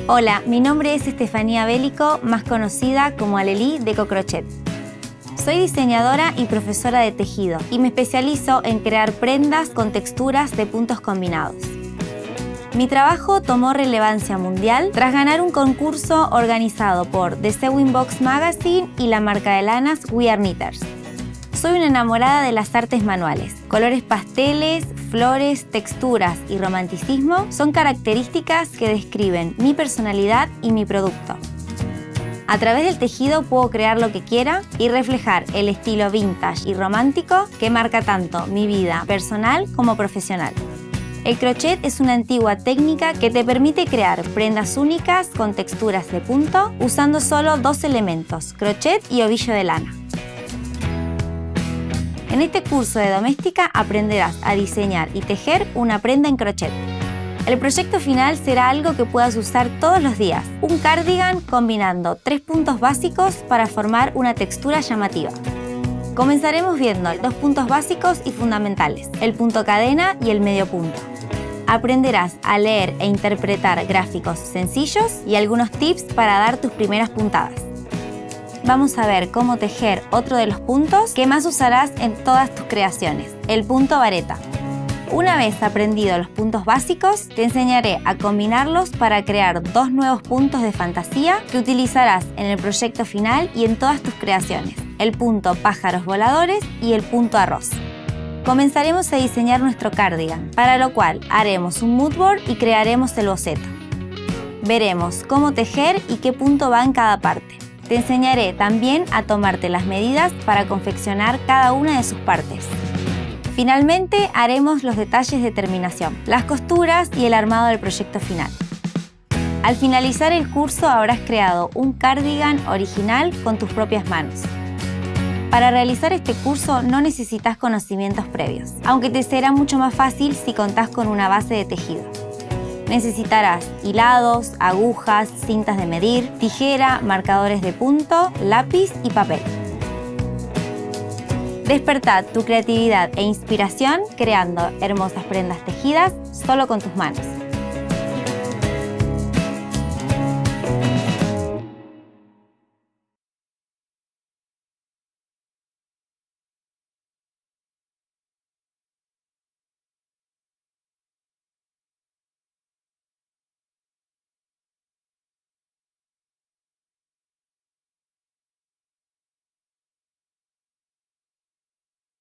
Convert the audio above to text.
Hola, mi nombre es Estefanía Bélico, más conocida como Alelí de Cocrochet. Soy diseñadora y profesora de tejido y me especializo en crear prendas con texturas de puntos combinados. Mi trabajo tomó relevancia mundial tras ganar un concurso organizado por The Sewing Box Magazine y la marca de lanas We Are Knitters. Soy una enamorada de las artes manuales. Colores pasteles, flores, texturas y romanticismo son características que describen mi personalidad y mi producto. A través del tejido puedo crear lo que quiera y reflejar el estilo vintage y romántico que marca tanto mi vida personal como profesional. El crochet es una antigua técnica que te permite crear prendas únicas con texturas de punto usando solo dos elementos, crochet y ovillo de lana. En este curso de doméstica aprenderás a diseñar y tejer una prenda en crochet. El proyecto final será algo que puedas usar todos los días, un cardigan combinando 3 puntos básicos para formar una textura llamativa. Comenzaremos viendo 2 puntos básicos y fundamentales, el punto cadena y el medio punto. Aprenderás a leer e interpretar gráficos sencillos y algunos tips para dar tus primeras puntadas. Vamos a ver cómo tejer otro de los puntos que más usarás en todas tus creaciones, el punto vareta. Una vez aprendido los puntos básicos, te enseñaré a combinarlos para crear 2 nuevos puntos de fantasía que utilizarás en el proyecto final y en todas tus creaciones, el punto pájaros voladores y el punto arroz. Comenzaremos a diseñar nuestro cardigan, para lo cual haremos un mood board y crearemos el boceto. Veremos cómo tejer y qué punto va en cada parte. Te enseñaré también a tomarte las medidas para confeccionar cada una de sus partes. Finalmente, haremos los detalles de terminación, las costuras y el armado del proyecto final. Al finalizar el curso habrás creado un cardigan original con tus propias manos. Para realizar este curso no necesitas conocimientos previos, aunque te será mucho más fácil si contás con una base de tejido. Necesitarás hilados, agujas, cintas de medir, tijera, marcadores de punto, lápiz y papel. Despertad tu creatividad e inspiración creando hermosas prendas tejidas solo con tus manos.